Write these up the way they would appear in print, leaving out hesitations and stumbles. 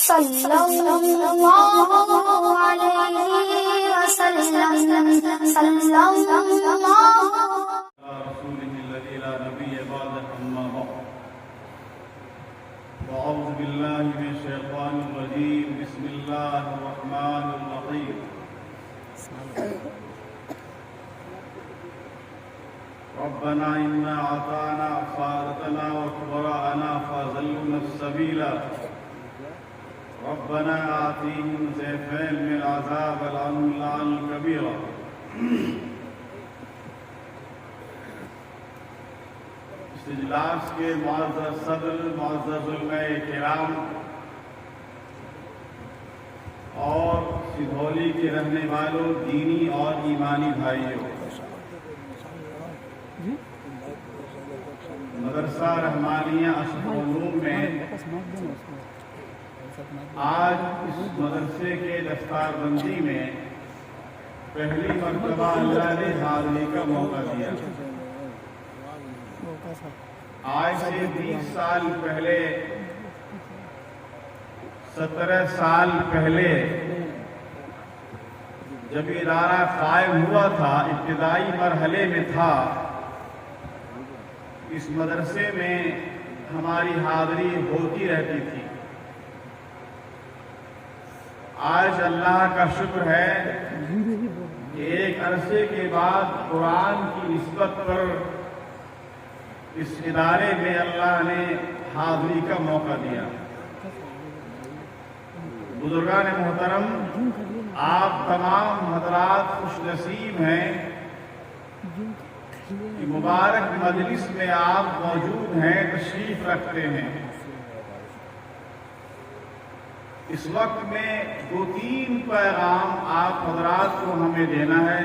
صلی اللہ علیہ وسلم صلی اللہ رسوله الذي لا نبي بعده أما بعد وأعوذ بالله من الشيطان الرجيم بسم الله الرحمن الرحيم ربنا إنا أطعنا سادتنا وكبراءنا فأضلونا السبيل ربنا آتيهم ضعفين من العذاب العظيم الكبير اس اجلاس کے معزز صدر، معزز علماء کرام اور سدھولی کے رہنے والوں، دینی اور ایمانی بھائیوں، مدرسہ رحمانیہ اشرف العلوم میں آج اس مدرسے کے دستار بندی میں پہلی مرتبہ اللہ نے حاضری کا موقع دیا۔ آج سے 20 سال پہلے، 17 سال پہلے جب ادارہ قائم ہوا تھا، ابتدائی مرحلے میں تھا، اس مدرسے میں ہماری حاضری ہوتی رہتی تھی۔ آج اللہ کا شکر ہے کہ ایک عرصے کے بعد قرآن کی نسبت پر اس ادارے میں اللہ نے حاضری کا موقع دیا۔ بزرگان محترم، آپ تمام حضرات خوش نصیب ہیں کہ مبارک مجلس میں آپ موجود ہیں، تشریف رکھتے ہیں۔ اس وقت میں 2-3 پیغام آپ حضرات کو ہمیں دینا ہے۔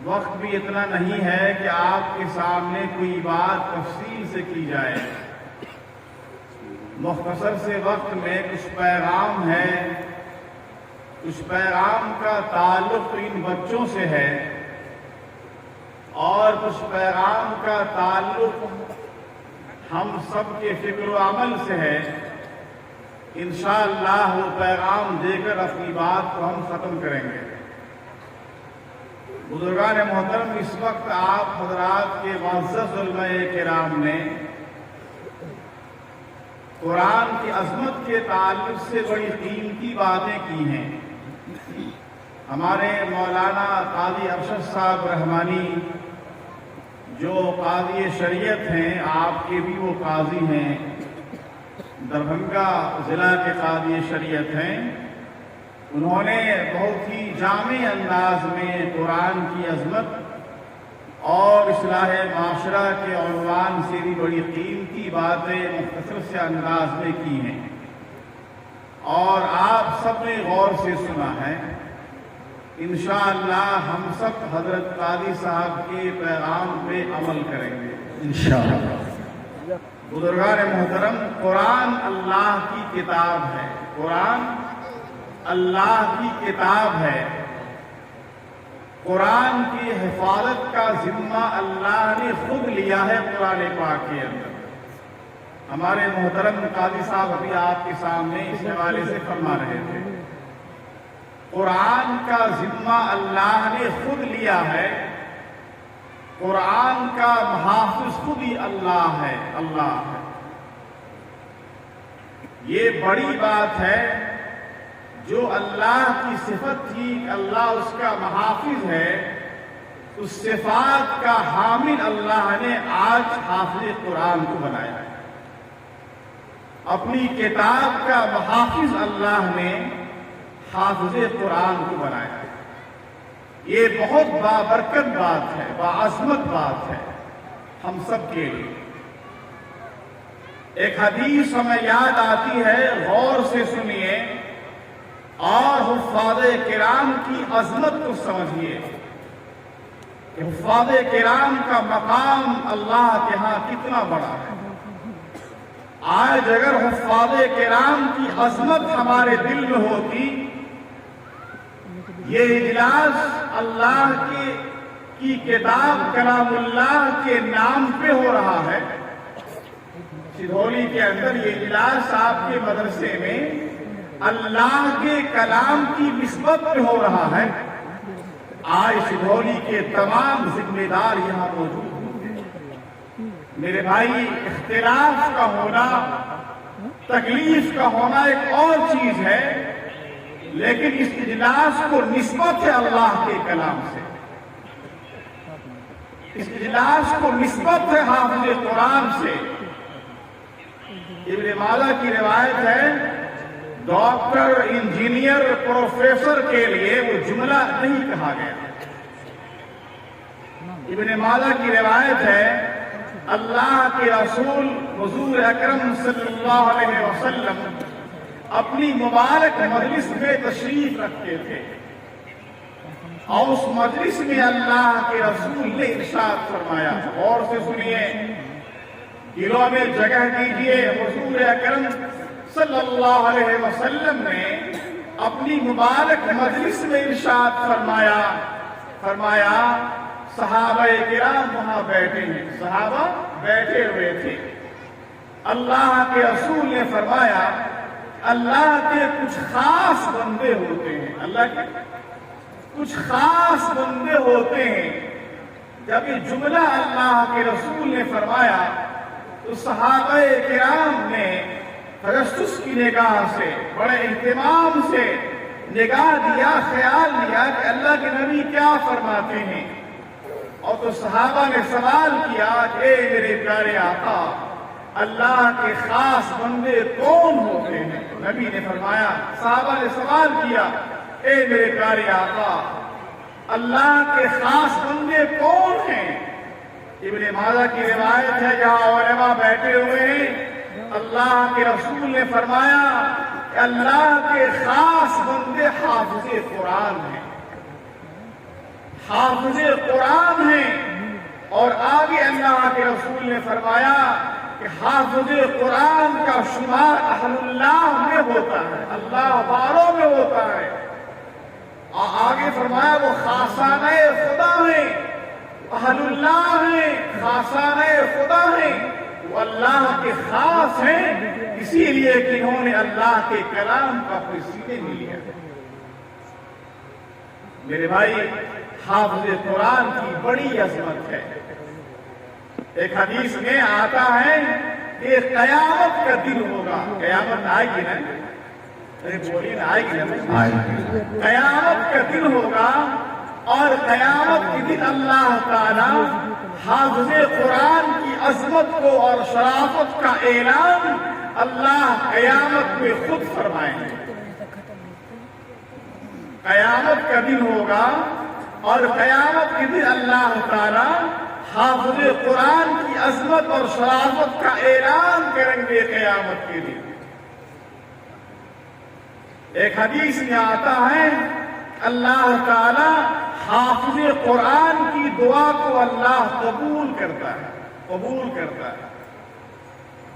وقت بھی اتنا نہیں ہے کہ آپ کے سامنے کوئی بات تفصیل سے کی جائے۔ مختصر سے وقت میں کچھ پیغام ہے، کچھ پیغام کا تعلق ان بچوں سے ہے اور کچھ پیغام کا تعلق ہم سب کے فکر و عمل سے ہے۔ انشاءاللہ وہ پیغام دے کر اپنی بات کو ہم ختم کریں گے۔ بزرگان محترم، اس وقت آپ حضرات کے معزز علماء کرام نے قرآن کی عظمت کے تعلق سے بڑی قیمتی باتیں کی ہیں۔ ہمارے مولانا قاضی ارشد صاحب رحمانی جو قاضی شریعت ہیں، آپ کے بھی وہ قاضی ہیں، دربھنگہ ضلع کے قاضی شریعت ہیں، انہوں نے بہت ہی جامع انداز میں قرآن کی عظمت اور اصلاح معاشرہ کے عنوان سے بھی بڑی قیمتی باتیں مختصر سے انداز میں کی ہیں، اور آپ سب نے غور سے سنا ہے۔ انشاءاللہ ہم سب حضرت قاضی صاحب کے پیغام پہ عمل کریں گے انشاءاللہ۔ بزرگان محترم، قرآن اللہ کی کتاب ہے، قرآن اللہ کی کتاب ہے۔ قرآن کی حفاظت کا ذمہ اللہ نے خود لیا ہے قرآن پاک کے اندر۔ ہمارے محترم قاضی صاحب ابھی آپ کے سامنے اس حوالے سے فرما رہے تھے، قرآن کا ذمہ اللہ نے خود لیا ہے، قرآن کا محافظ خود ہی اللہ ہے، اللہ ہے۔ یہ بڑی بات ہے، جو اللہ کی صفت تھی، اللہ اس کا محافظ ہے، اس صفات کا حامل اللہ نے آج حافظ قرآن کو بنایا ہے۔ اپنی کتاب کا محافظ اللہ نے حافظ قرآن کو بنایا ہے۔ یہ بہت بابرکت بات ہے، باعظمت بات ہے ہم سب کے لیے۔ ایک حدیث ہمیں یاد آتی ہے، غور سے سنیے اور حفاظ کرام کی عظمت کو سمجھیے کہ حفاظ کرام کا مقام اللہ کے ہاں کتنا بڑا ہے۔ آج اگر حفاظ کرام کی عظمت ہمارے دل میں ہوتی، یہ اجلاس اللہ کی کتاب کلام اللہ کے نام پہ ہو رہا ہے، سدھولی کے اندر یہ اجلاس آپ کے مدرسے میں اللہ کے کلام کی نسبت میں ہو رہا ہے. آج سدھولی کے تمام ذمہ دار یہاں موجود ہیں. میرے بھائی، اختلاف کا ہونا، تکلیف کا ہونا ایک اور چیز ہے، لیکن اس اجلاس کو نسبت ہے اللہ کے کلام سے. اس اجلاس کو نسبت ہے حافظ قرآن سے. ابن ماجہ کی روایت ہے، ڈاکٹر، انجینئر، پروفیسر کے لیے وہ جملہ نہیں کہا گیا. ابن ماجہ کی روایت ہے، اللہ کے رسول حضور اکرم صلی اللہ علیہ وسلم اپنی مبارک مجلس میں تشریف رکھتے تھے، اور اس مجلس میں اللہ کے رسول نے ارشاد فرمایا، اور سے سنیے، دلوں میں جگہ دیجیے. حضور اکرم صلی اللہ علیہ وسلم نے اپنی مبارک مجلس میں ارشاد فرمایا صحابہ کرام وہاں بیٹھے ہیں. صحابہ بیٹھے ہوئے تھے. اللہ کے رسول نے فرمایا، اللہ کے کچھ خاص بندے ہوتے ہیں. اللہ کے کچھ خاص بندے ہوتے ہیں. جب یہ جملہ اللہ کے رسول نے فرمایا تو صحابہ کرام نے تجسس کی نگاہ سے، بڑے اہتمام سے نگاہ دیا، خیال لیا کہ اللہ کے نبی کیا فرماتے ہیں. اور تو صحابہ نے سوال کیا کہ اے میرے پیارے آقا، اللہ کے خاص بندے کون ہوتے ہیں؟ نبی نے فرمایا، صحابہ نے سوال کیا، اے میرے پیارے آقا، اللہ کے خاص بندے کون ہیں؟ ابن ماجہ کی روایت ہے، جہاں علماء بیٹھے ہوئے ہیں، اللہ کے رسول نے فرمایا کہ اللہ کے خاص بندے حافظ قرآن ہیں. حافظ قرآن ہیں. اور آگے اللہ کے رسول نے فرمایا کہ حافظ قرآن کا شمار اہل اللہ میں ہوتا ہے، اللہ والوں میں ہوتا ہے. اور آگے فرمایا وہ خاصانہ خدا ہیں، اہل اللہ ہیں، خاصانہ خدا ہیں. وہ اللہ کے خاص ہیں، اسی لیے کہ انہوں نے اللہ کے کلام کا اپنے سینے میں لیا. میرے بھائی، حافظ قرآن کی بڑی عظمت ہے. ایک حدیث میں آتا ہے کہ قیامت کا دن ہوگا. قیامت آئے گی نا؟ بولیے نا، آئے گی نا؟ قیامت کا دن ہوگا، اور قیامت کے دن اللہ تعالی حافظ قرآن کی عظمت کو اور شرافت کا اعلان اللہ قیامت میں خود فرمائیں گے. قیامت کا دن ہوگا، اور قیامت کے دن اللہ تعالی حافظ قرآن کی عظمت اور شرافت کا اعلان کریں گے قیامت کے دن. ایک حدیث میں آتا ہے، اللہ تعالی حافظ قرآن کی دعا کو اللہ قبول کرتا ہے.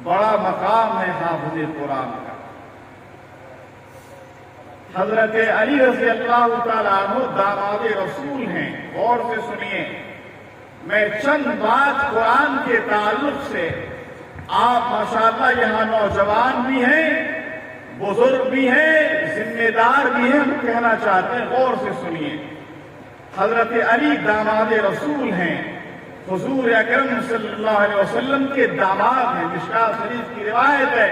بڑا مقام ہے حافظ قرآن کا. حضرت علی رضی اللہ تعالیٰ عنہ داماد رسول ہیں. غور سے سنیے، میں چند بات قرآن کے تعلق سے، آپ ماشاءاللہ یہاں نوجوان بھی ہیں، بزرگ بھی ہیں، ذمہ دار بھی ہیں، ہم کہنا چاہتے ہیں. غور سے سنیے. حضرت علی داماد رسول ہیں، حضور اکرم صلی اللہ علیہ وسلم کے داماد ہیں. مشکوٰۃ شریف کی روایت ہے،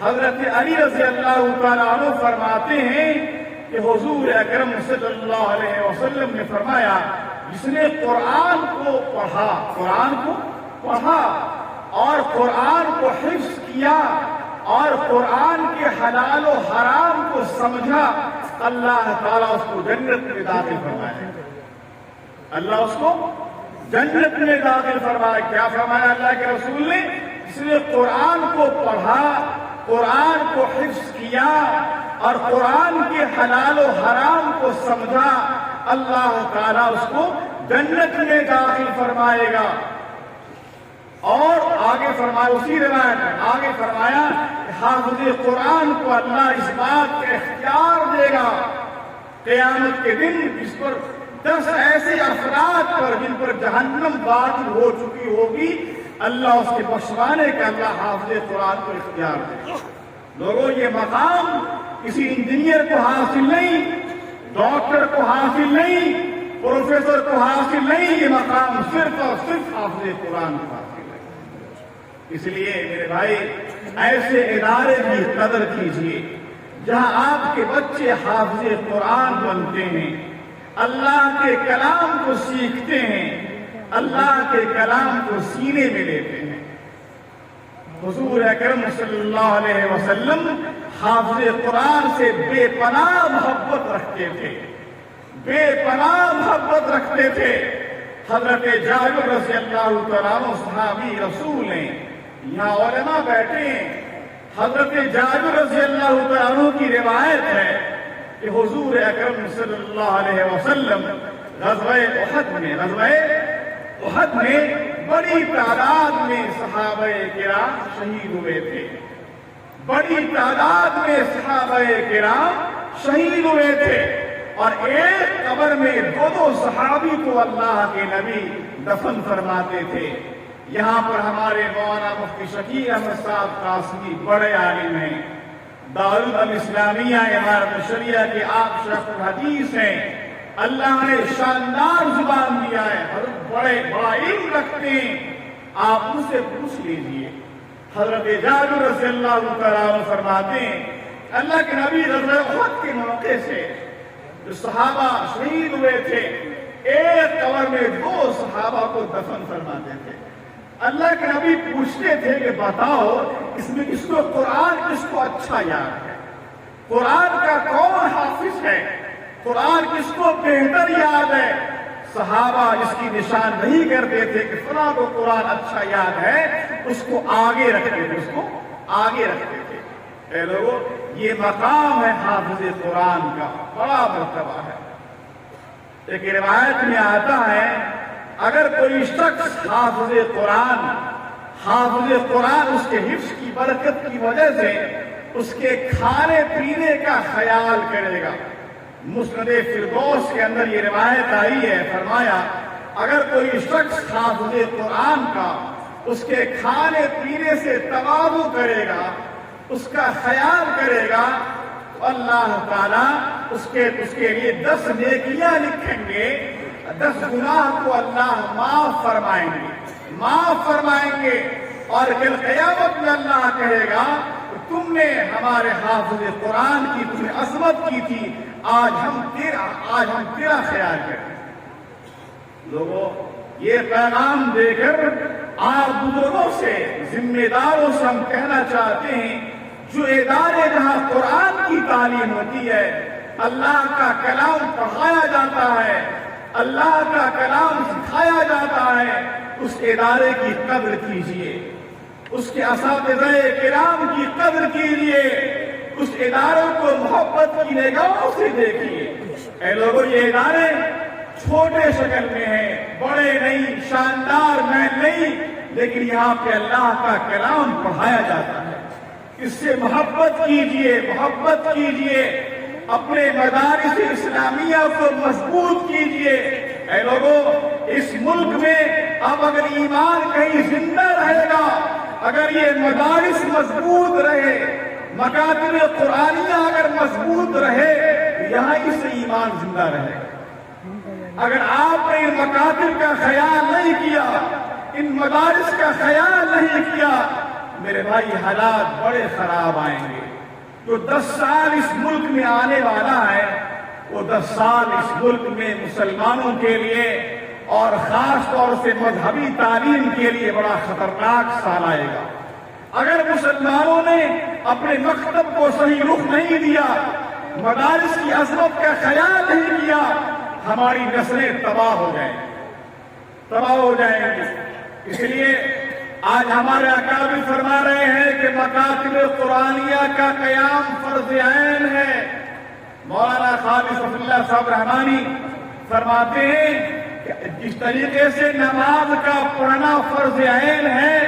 حضرت علی رضی اللہ تعالیٰ عنہ فرماتے ہیں کہ حضور اکرم صلی اللہ علیہ وسلم نے فرمایا، جس نے قرآن کو پڑھا اور قرآن کو حفظ کیا اور قرآن کے حلال و حرام کو سمجھا، اللہ تعالیٰ اس کو جنت میں داخل فرمائے. اللہ اس کو جنت میں داخل فرمائے. کیا فرمایا اللہ کے رسول نے؟ جس نے قرآن کو پڑھا، قرآن کو حفظ کیا اور قرآن کے حلال و حرام کو سمجھا، اللہ تعالیٰ اس کو جنت میں داخل فرمائے گا. اور آگے فرمایا، اسی روایت میں آگے فرمایا کہ حافظ قرآن کو اللہ اس بات کا اختیار دے گا قیامت کے دن، جس پر 10 ایسے افراد پر جن پر جہنم واجب ہو چکی ہوگی، اللہ اس کے بخشوانے کا اللہ حافظ قرآن کو اختیار دے۔ لوگوں، یہ مقام کسی انجینئر کو حاصل نہیں، ڈاکٹر کو حاصل نہیں، پروفیسر کو حاصل نہیں، یہ مقام صرف اور صرف حافظ قرآن کو حاصل ہے۔ اس لیے میرے بھائی، ایسے ادارے کی قدر کیجیے جہاں آپ کے بچے حافظ قرآن بنتے ہیں، اللہ کے کلام کو سیکھتے ہیں، اللہ کے کلام کو سینے میں لیتے ہیں۔ حضور اکرم صلی اللہ علیہ وسلم حافظ قرآن سے بے پناہ محبت رکھتے تھے، بے پناہ محبت رکھتے تھے۔ حضرت جابر رضی اللہ تعالیٰ عنہ صحابی رسول ہیں، یہاں علماء بیٹھے ہیں۔ حضرت جابر رضی اللہ تعالیٰ عنہ کی روایت ہے کہ حضور اکرم صلی اللہ علیہ وسلم غزوہ احد میں بڑی تعداد میں صحابہ کرام شہید ہوئے تھے، بڑی تعداد میں صحابہ کرام شہید ہوئے تھے، اور ایک قبر میں دو صحابی کو اللہ کے نبی دفن فرماتے تھے۔ یہاں پر ہمارے مولانا مفتی شفیع احمد صاحب قاسمی بڑے عالم ہیں، دارالعلوم اسلامیہ امارت شریعہ کے آپ شیخ الحدیث ہیں، اللہ نے شاندار زبان دیا ہے، حضرت بڑا علم رکھتے ہیں، آپ ان سے پوچھ لیجئے۔ حضرت جابر رضی اللہ تعالیٰ عنہ فرماتے ہیں اللہ کے نبی غزوہ احد کے موقع سے جو صحابہ شہید ہوئے تھے، ایک قبر میں دو صحابہ کو دفن فرماتے تھے۔ اللہ کے نبی پوچھتے تھے کہ بتاؤ اس میں کس کو قرآن کس کو اچھا یاد ہے، قرآن کا کون حافظ ہے، قرآن کس کو بہتر یاد ہے۔ صحابہ اس کی نشان نہیں کرتے تھے کہ فلاں کو قرآن اچھا یاد ہے، اس کو آگے رکھتے تھے، اس کو آگے رکھتے تھے۔ اے لوگوں، یہ مقام ہے حافظ قرآن کا، بڑا مرتبہ ہے۔ ایک روایت میں آتا ہے اگر کوئی شخص حافظ قرآن اس کے حفظ کی برکت کی وجہ سے اس کے کھانے پینے کا خیال کرے گا۔ مسند فردوس کے اندر یہ روایت آئی ہے، فرمایا اگر کوئی شخص حافظ قرآن کا اس کے کھانے پینے سے تواضع کرے گا، اس کا خیال کرے گا، تو اللہ تعالیٰ اس کے لیے 10 نیکیاں لکھیں گے، 10 گناہ کو اللہ معاف فرمائیں گے، اور کل قیامت میں اللہ کہے گا تم نے ہمارے حافظ قرآن کی تم نے عظمت کی تھی، آج ہم تیرا خیال کریں۔ لوگوں، یہ پیغام دے کر آپ بزرگوں سے، ذمہ داروں سے ہم کہنا چاہتے ہیں، جو ادارے جہاں قرآن کی تعلیم ہوتی ہے، اللہ کا کلام پڑھایا جاتا ہے، اللہ کا کلام سکھایا جاتا ہے، اس ادارے کی قدر کیجیے، اس کے اساتذہ کرام کی قدر کیجیے، اس اداروں کو محبت کی نگاہوں سے دیکھیے۔ اے لوگوں، یہ ادارے چھوٹے شکل میں ہیں، بڑے نہیں، شاندار محل نہیں، لیکن یہاں پہ اللہ کا کلام پڑھایا جاتا ہے۔ اس سے محبت کیجیے، اپنے مدارس اسلامیہ کو مضبوط کیجیے۔ اے لوگوں، اس ملک میں اب اگر ایمان کہیں زندہ رہے گا، اگر یہ مدارس مضبوط رہے، مکاتب قرآنیہ اگر مضبوط رہے، یہاں اس ایمان زندہ رہے گا۔ اگر آپ نے ان مکاتب کا خیال نہیں کیا، ان مدارس کا خیال نہیں کیا، میرے بھائی حالات بڑے خراب آئیں گے۔ جو 10 سال اس ملک میں آنے والا ہے، وہ 10 سال اس ملک میں مسلمانوں کے لیے اور خاص طور سے مذہبی تعلیم کے لیے بڑا خطرناک سال آئے گا۔ اگر مسلمانوں نے اپنے مکتب کو صحیح رخ نہیں دیا، مدارس کی عظمت کا خیال نہیں کیا، ہماری نسلیں تباہ ہو جائیں گی۔ اس لیے آج ہمارے اکابر فرما رہے ہیں کہ مکاتب قرآنیہ کا قیام فرض عین ہے۔ مولانا خالد صفی اللہ صاحب رحمانی فرماتے ہیں کہ جس طریقے سے نماز کا پڑھنا فرض عین ہے،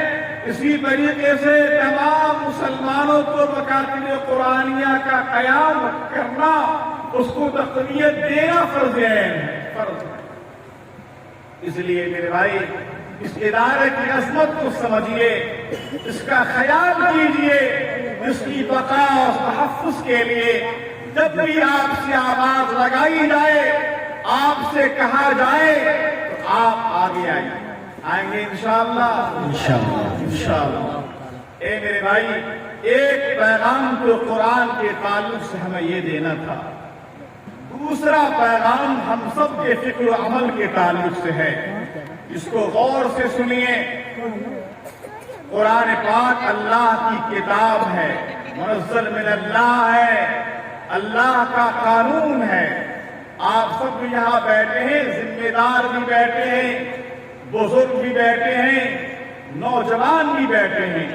اسی طریقے سے تمام مسلمانوں کو مکاتب قرآنیہ کا قیام کرنا، اس کو تقویت دینا فرض عین ہے۔ اس لیے میرے بھائی، اس ادارے کی عظمت کو سمجھیے، اس کا خیال کیجیے، اس کی بقا اور تحفظ کے لیے جب بھی آپ سے آواز لگائی جائے، آپ سے کہا جائے تو آپ آگے آئیں گے انشاءاللہ۔ انشاءاللہ۔ اے میرے بھائی، ایک پیغام تو قرآن کے تعلق سے ہمیں یہ دینا تھا، دوسرا پیغام ہم سب کے فکر و عمل کے تعلق سے ہے، اس کو غور سے سنیے۔ قرآن پاک اللہ کی کتاب ہے، منزل من اللہ ہے، اللہ کا قانون ہے۔ آپ سب یہاں بیٹھے ہیں، ذمہ دار بھی بیٹھے ہیں، بزرگ بھی بیٹھے ہیں، نوجوان بھی بیٹھے ہیں۔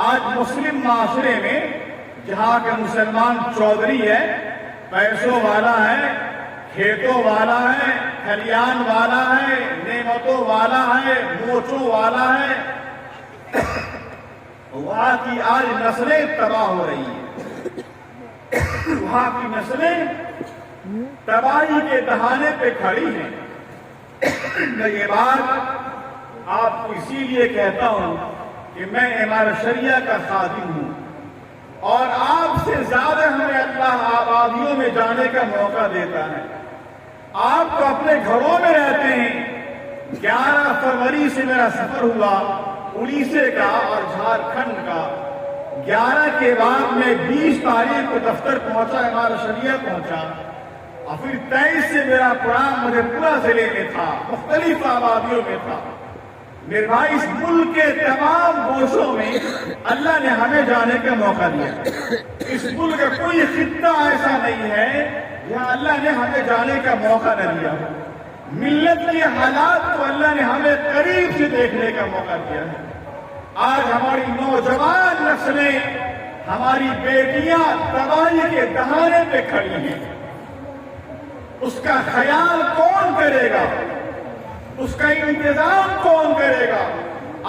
آج مسلم معاشرے میں جہاں کا مسلمان چودھری ہے، پیسوں والا ہے، کھیتوں والا ہے، کھلیان والا ہے، نعمتوں والا ہے، موچوں والا ہے، وہاں کی آج نسلیں تباہ ہو رہی ہیں، وہاں کی نسلیں تباہی کے دہانے پہ کھڑی ہیں۔ میں یہ بات آپ کو اسی لیے کہتا ہوں کہ میں امارت شریعہ کا خادم ہوں، اور آپ سے زیادہ ہمیں اللہ آبادیوں میں جانے کا موقع دیتا ہے۔ آپ تو اپنے گھروں میں رہتے ہیں۔ 11 فروری سے میرا سفر ہوا اڑیسے کا اور جھارکھنڈ کا۔ 11 کے بعد میں 20 تاریخ کو دفتر پہنچا، امارت شریعہ پہنچا، اور پھر 23 سے میرا پروگرام مجھے پورا ضلع میں تھا، مختلف آبادیوں میں تھا۔ میرے بھائی، اس ملک کے تمام گوشوں میں اللہ نے ہمیں جانے کا موقع دیا۔ اس ملک کا کوئی خطہ ایسا نہیں ہے جہاں اللہ نے ہمیں جانے کا موقع نہ دیا۔ ملت کے حالات کو اللہ نے ہمیں قریب سے دیکھنے کا موقع دیا ہے۔ آج ہماری نوجوان نسلیں، ہماری بیٹیاں تباہی کے دہانے پہ کھڑی ہیں۔ اس کا خیال کون کرے گا؟ اس کا انتظام کون کرے گا؟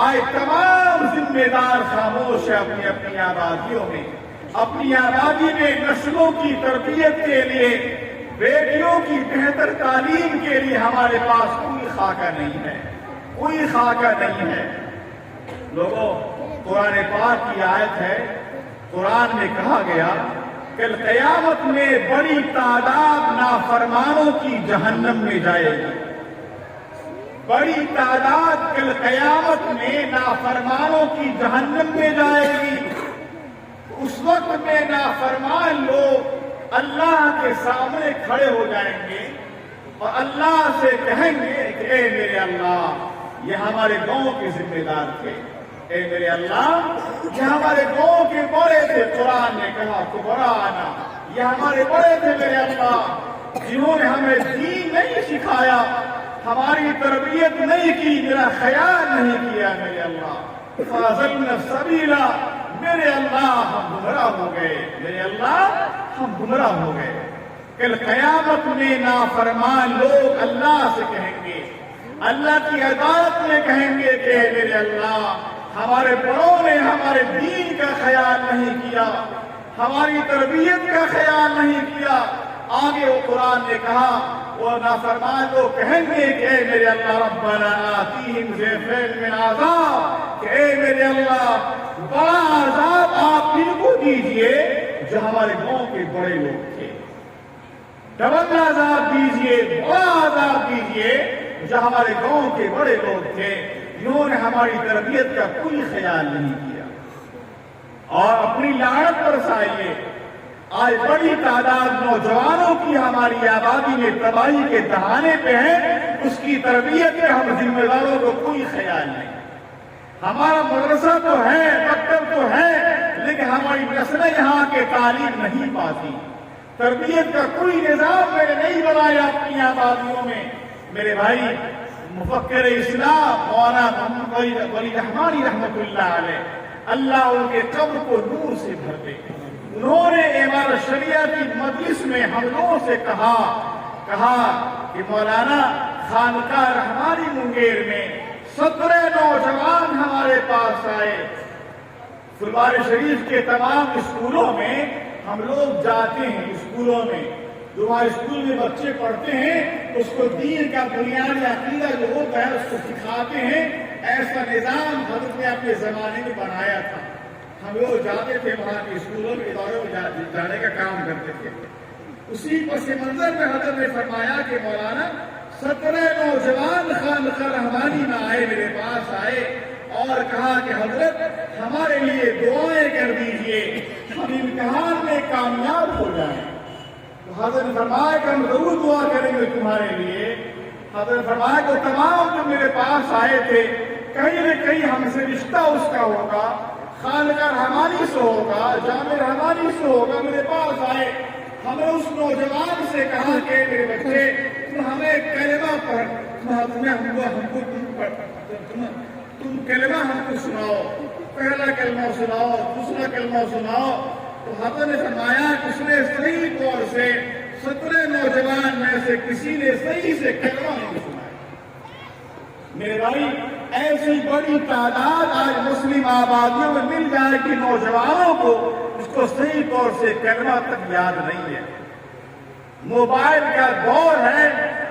آج تمام ذمہ دار خاموش ہے اپنی اپنی آبادیوں میں، اپنی آبادی میں نسلوں کی تربیت کے لیے، بیٹیوں کی بہتر تعلیم کے لیے ہمارے پاس کوئی خاکہ نہیں ہے، کوئی خاکہ نہیں ہے۔ لوگوں، قرآن پاک کی آیت ہے، قرآن میں کہا گیا کل قیامت میں بڑی تعداد نافرمانوں کی جہنم میں جائے گی۔ بڑی تعداد کل قیامت میں نافرمانوں کی جہنم میں جائے گی۔ اس وقت میں نافرمان لوگ اللہ کے سامنے کھڑے ہو جائیں گے اور اللہ سے کہیں گے کہ اے میرے اللہ، یہ ہمارے گاؤں کے ذمہ دار تھے، اے میرے اللہ، یہ ہمارے گاؤں کے بڑے تھے، قرآن نے کہا کبرانا، یہ ہمارے بڑے تھے میرے اللہ، جنہوں نے ہمیں دین نہیں سکھایا، ہماری تربیت نہیں کی، میرا خیال نہیں کیا میرے اللہ، فَأَضَلْنَا السَّبِيلَ، میرے اللہ ہم گمراہ ہو گئے، میرے اللہ ہم گمراہ ہو گئے۔ کل قیامت میں نافرمان لوگ اللہ سے کہیں گے، اللہ کی عدالت میں کہیں گے کہ میرے اللہ، ہمارے بڑوں نے ہمارے دین کا خیال نہیں کیا، ہماری تربیت کا خیال نہیں کیا۔ آگے وہ قرآن نے کہا، وہ نافرمان لوگ کہیں گے کہ اے میرے اللہ ربنا آتیہم ضعفین من عذاب، کہ اے میرے اللہ بڑا عذاب آپ ان کو دیجئے جو ہمارے گاؤں کے بڑے لوگ تھے، ڈبل عذاب دیجئے، بڑا عذاب دیجئے جو ہمارے گاؤں کے بڑے لوگ تھے، جنہوں نے ہماری تربیت کا کوئی خیال نہیں کیا، اور اپنی لعنت برسائیے۔ آج بڑی تعداد نوجوانوں کی ہماری آبادی میں تباہی کے دہانے پہ ہے، اس کی تربیت کے ہم ذمہ داروں کو کوئی خیال نہیں۔ ہمارا مدرسہ تو ہے، مکتب تو ہے، لیکن ہماری نسلیں یہاں کے تعلیم نہیں پاتی، تربیت کا کوئی نظام میں نے نہیں بنایا اپنی آبادیوں میں۔ میرے بھائی، مفکر اسلام مولانا محمد ولی رحمانی رحمت اللہ علیہ، اللہ ان کے قبر کو نور سے بھر دے، انہوں نے امارت شریعہ کی مجلس میں ہم لوگوں سے کہا کہ مولانا خانقاہ رحمانی منگیر میں 17 نوجوان ہمارے پاس آئے، فلوار شریف کے تمام اسکولوں میں ہم لوگ جاتے ہیں، اسکولوں میں جو وہاں اسکول میں بچے پڑھتے ہیں اس کو دین کا بنیادی عقیدہ جو ہوتا ہے اس کو سکھاتے ہیں. ایسا نظام حضرت نے اپنے زمانے میں بنایا تھا. ہم لوگ جاتے تھے وہاں کے اسکولوں میں اداروں میں جانے کا کام کرتے تھے. اسی پس منظر میں حضرت نے فرمایا کہ مولانا 17 نوجوان خانقاہ رحمانی میں آئے، میرے پاس آئے اور کہا کہ حضرت ہمارے لیے دعائیں کر دیجئے، ہم امتحان میں کامیاب ہو جائیں. تو حضرت نے فرمایا کہ ہم ضرور دعا کریں گے تمہارے لیے. حضرت نے فرمایا کہ تمام جو میرے پاس آئے تھے کہیں نہ کہیں ہم سے رشتہ اس کا ہوگا، خانقاہ رحمانی سے ہوگا، جامع رحمانی سے ہوگا. میرے پاس آئے، ہمیں اس نوجوان سے کہا کہ میرے بچے تم ہمیں کلمہ پڑھ، تم کلمہ ہم کو سناؤ، پہلا کلمہ سناؤ، دوسرا کلمہ سناؤ. تو حضرت نے فرمایا کہ اس نے صحیح طور سے 17 نوجوان میں سے کسی نے صحیح سے کلمہ نہیں سنایا. میرے بھائی ایسی بڑی تعداد آج مسلم آبادیوں میں مل جائے کہ نوجوانوں کو اس کو صحیح طور سے کلمہ تک یاد نہیں ہے. موبائل کا دور ہے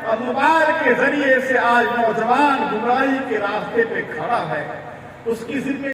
اور موبائل کے ذریعے سے آج نوجوان گمراہی کے راستے پہ کھڑا ہے. اس کی ذمہ